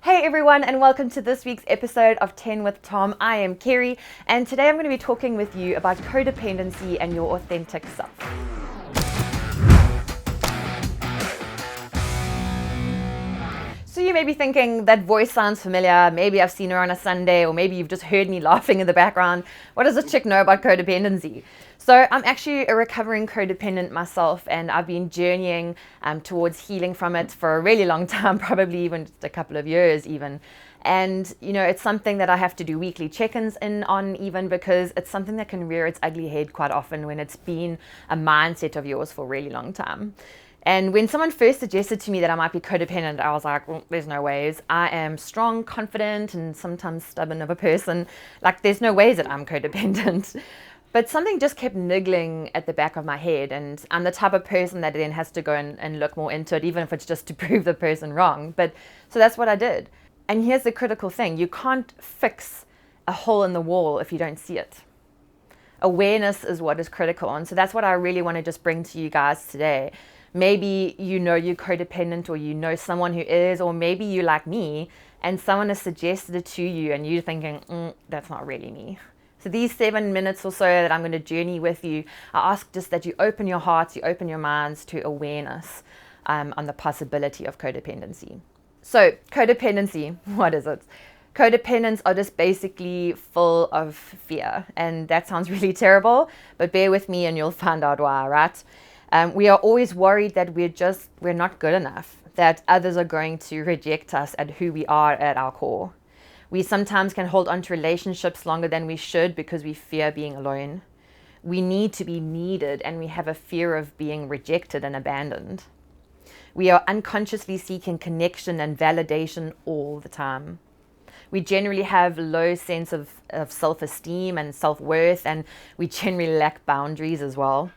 Hey everyone, and welcome to this week's episode of 10 with Tom. I am Kerry, and today I'm going to be talking with you about codependency and your authentic self. So you may be thinking, that voice sounds familiar, maybe I've seen her on a Sunday, or maybe you've just heard me laughing in the background. What does this chick know about codependency? So I'm actually a recovering codependent myself, and I've been journeying towards healing from it for a really long time, probably even just a couple of years even. And, it's something that I have to do weekly check-ins on, even because it's something that can rear its ugly head quite often when it's been a mindset of yours for a really long time. And when someone first suggested to me that I might be codependent, I was like, well, there's no ways. I am strong, confident, and sometimes stubborn of a person. Like, there's no ways that I'm codependent. But something just kept niggling at the back of my head, and I'm the type of person that then has to go and look more into it, even if it's just to prove the person wrong. But so that's what I did. And here's the critical thing. You can't fix a hole in the wall if you don't see it. Awareness is what is critical. And so that's what I really want to just bring to you guys today. Maybe you're codependent, or you know someone who is, or maybe you like me and someone has suggested it to you and you're thinking, that's not really me. So these 7 minutes or so that I'm going to journey with you, I ask just that you open your hearts, you open your minds to awareness on the possibility of codependency. So codependency, what is it? Codependents are just basically full of fear, and that sounds really terrible, but bear with me and you'll find out why, right? We are always worried that we're not good enough, that others are going to reject us at who we are at our core. We sometimes can hold on to relationships longer than we should because we fear being alone. We need to be needed, and we have a fear of being rejected and abandoned. We are unconsciously seeking connection and validation all the time. We generally have low sense of self-esteem and self-worth, and we generally lack boundaries as well.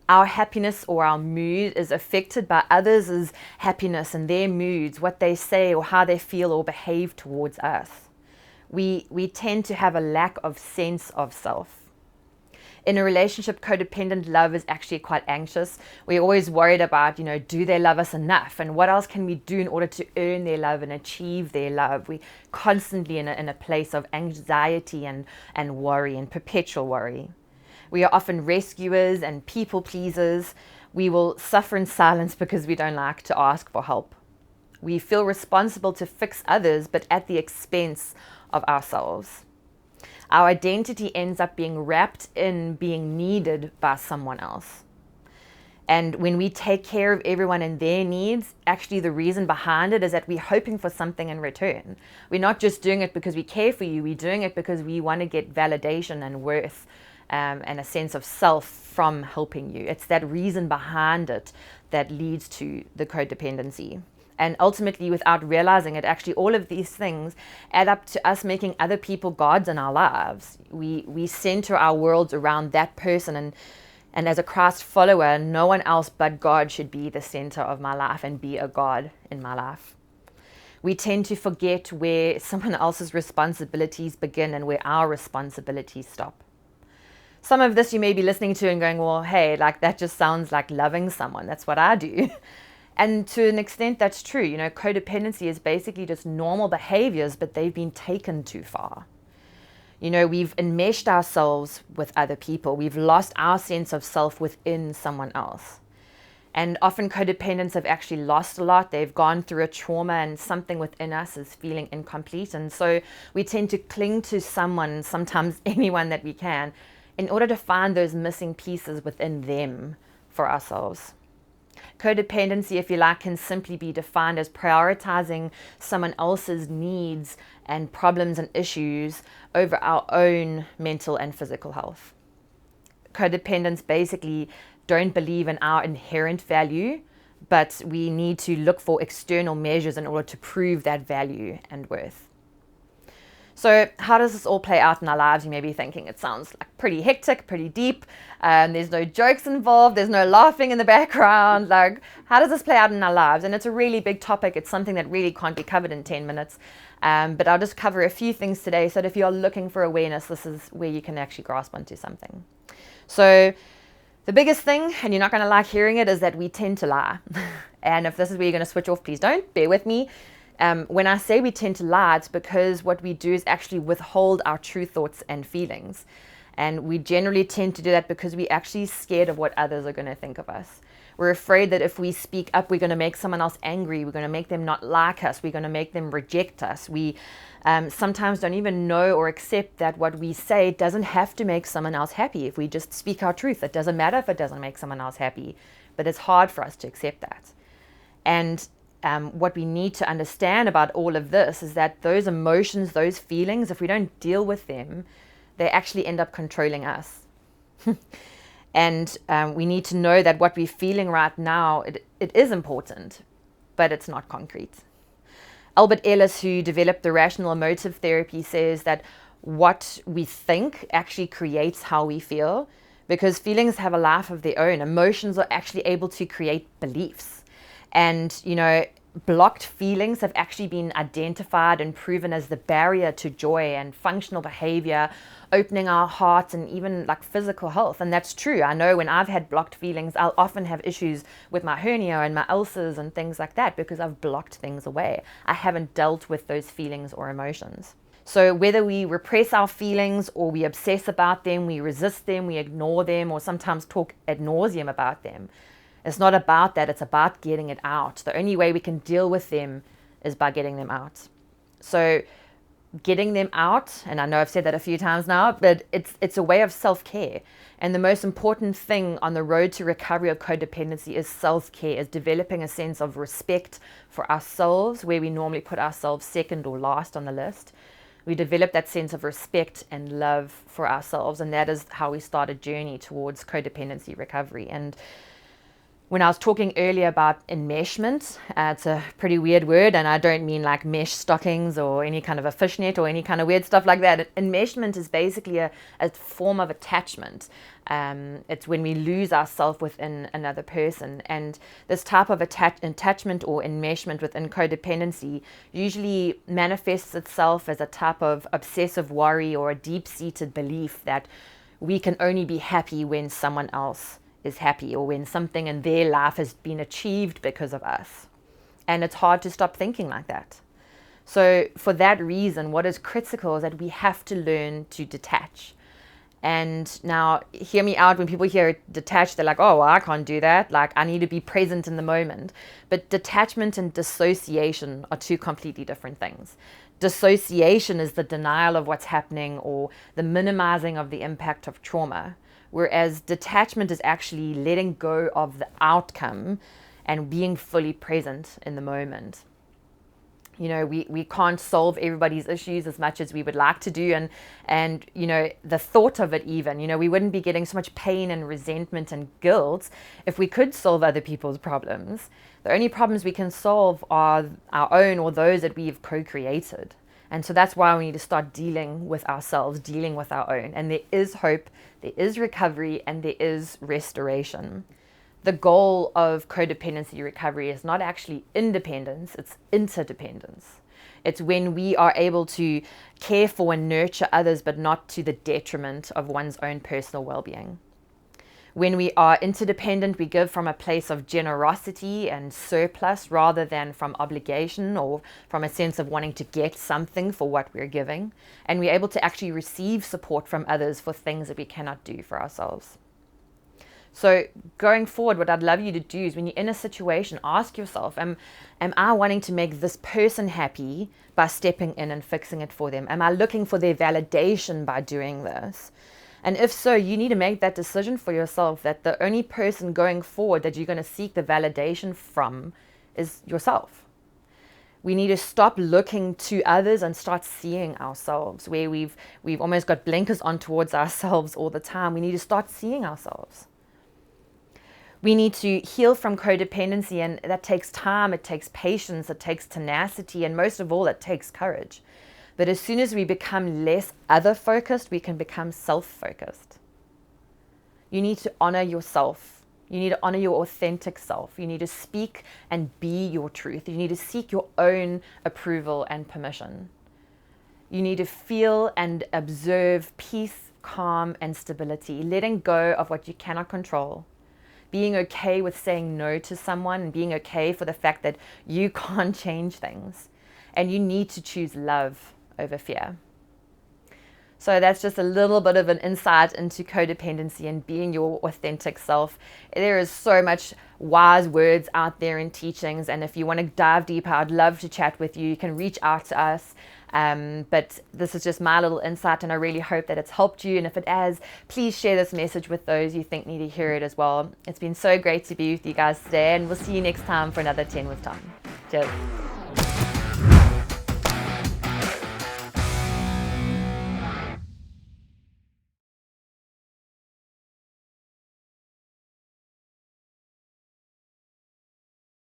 Our happiness or our mood is affected by others' happiness and their moods, what they say or how they feel or behave towards us. We tend to have a lack of sense of self. In a relationship, codependent love is actually quite anxious. We're always worried about, do they love us enough? And what else can we do in order to earn their love and achieve their love? We're constantly in a place of anxiety and worry, and perpetual worry. We are often rescuers and people pleasers. We will suffer in silence because we don't like to ask for help. We feel responsible to fix others, but at the expense of ourselves. Our identity ends up being wrapped in being needed by someone else. And when we take care of everyone and their needs, actually the reason behind it is that we're hoping for something in return. We're not just doing it because we care for you. We're doing it because we want to get validation and worth and a sense of self from helping you. It's that reason behind it that leads to the codependency. And ultimately, without realizing it, actually all of these things add up to us making other people gods in our lives. We center our worlds around that person, and as a Christ follower, no one else but God should be the center of my life and be a God in my life. We tend to forget where someone else's responsibilities begin and where our responsibilities stop. Some of this you may be listening to and going, well, hey, that just sounds like loving someone. That's what I do. And to an extent, that's true. Codependency is basically just normal behaviors, but they've been taken too far. We've enmeshed ourselves with other people. We've lost our sense of self within someone else. And often codependents have actually lost a lot. They've gone through a trauma, and something within us is feeling incomplete. And so we tend to cling to someone, sometimes anyone that we can, in order to find those missing pieces within them for ourselves. Codependency, if you like, can simply be defined as prioritizing someone else's needs and problems and issues over our own mental and physical health. Codependents basically don't believe in our inherent value, but we need to look for external measures in order to prove that value and worth. So how does this all play out in our lives? You may be thinking it sounds like pretty hectic, pretty deep. There's no jokes involved. There's no laughing in the background. How does this play out in our lives? And it's a really big topic. It's something that really can't be covered in 10 minutes. But I'll just cover a few things today so that if you're looking for awareness, this is where you can actually grasp onto something. So the biggest thing, and you're not going to like hearing it, is that we tend to lie. And if this is where you're going to switch off, please don't. Bear with me. When I say we tend to lie, it's because what we do is actually withhold our true thoughts and feelings. And we generally tend to do that because we're actually scared of what others are going to think of us. We're afraid that if we speak up, we're going to make someone else angry. We're going to make them not like us. We're going to make them reject us. We sometimes don't even know or accept that what we say doesn't have to make someone else happy. If we just speak our truth, it doesn't matter if it doesn't make someone else happy. But it's hard for us to accept that. And what we need to understand about all of this is that those emotions, those feelings, if we don't deal with them, they actually end up controlling us. And we need to know that what we're feeling right now, it is important, but it's not concrete. Albert Ellis, who developed the rational emotive therapy, says that what we think actually creates how we feel, because feelings have a life of their own. Emotions are actually able to create beliefs. And, blocked feelings have actually been identified and proven as the barrier to joy and functional behavior, opening our hearts and even like physical health. And that's true. I know when I've had blocked feelings, I'll often have issues with my hernia and my ulcers and things like that because I've blocked things away. I haven't dealt with those feelings or emotions. So whether we repress our feelings or we obsess about them, we resist them, we ignore them, or sometimes talk ad nauseum about them, it's not about that. It's about getting it out. The only way we can deal with them is by getting them out. So getting them out, and I know I've said that a few times now, but it's a way of self-care. And the most important thing on the road to recovery of codependency is self-care, is developing a sense of respect for ourselves, where we normally put ourselves second or last on the list. We develop that sense of respect and love for ourselves, and that is how we start a journey towards codependency recovery. And when I was talking earlier about enmeshment, it's a pretty weird word, and I don't mean like mesh stockings or any kind of a fishnet or any kind of weird stuff like that. Enmeshment is basically a form of attachment. It's when we lose ourselves within another person. And this type of attachment or enmeshment within codependency usually manifests itself as a type of obsessive worry or a deep-seated belief that we can only be happy when someone else is happy or when something in their life has been achieved because of us. And it's hard to stop thinking like that. So for that reason, what is critical is that we have to learn to detach. And now hear me out, when people hear detach, they're like, oh, well, I can't do that. Like, I need to be present in the moment. But detachment and dissociation are two completely different things. Dissociation is the denial of what's happening or the minimizing of the impact of trauma. Whereas detachment is actually letting go of the outcome and being fully present in the moment. We can't solve everybody's issues as much as we would like to do. And the thought of it even, we wouldn't be getting so much pain and resentment and guilt if we could solve other people's problems. The only problems we can solve are our own or those that we've co-created. And so that's why we need to start dealing with ourselves, dealing with our own. And there is hope, there is recovery, and there is restoration. The goal of codependency recovery is not actually independence, it's interdependence. It's when we are able to care for and nurture others, but not to the detriment of one's own personal well-being. When we are interdependent, we give from a place of generosity and surplus rather than from obligation or from a sense of wanting to get something for what we're giving. And we're able to actually receive support from others for things that we cannot do for ourselves. So going forward, what I'd love you to do is when you're in a situation, ask yourself, am I wanting to make this person happy by stepping in and fixing it for them? Am I looking for their validation by doing this? And if so, you need to make that decision for yourself that the only person going forward that you're going to seek the validation from is yourself. We need to stop looking to others and start seeing ourselves, where we've almost got blinkers on towards ourselves all the time. We need to start seeing ourselves. We need to heal from codependency, and that takes time, it takes patience, it takes tenacity, and most of all, it takes courage. But as soon as we become less other-focused, we can become self-focused. You need to honor yourself. You need to honor your authentic self. You need to speak and be your truth. You need to seek your own approval and permission. You need to feel and observe peace, calm, and stability, letting go of what you cannot control. Being okay with saying no to someone and being okay for the fact that you can't change things. and you need to choose love over fear. So that's just a little bit of an insight into codependency and being your authentic self. There is so much wise words out there in teachings, and if you want to dive deeper, I'd love to chat with you. You can reach out to us. But this is just my little insight, and I really hope that it's helped you. And if it has, please share this message with those you think need to hear it as well. It's been so great to be with you guys today, and we'll see you next time for another 10 with Tom. Cheers.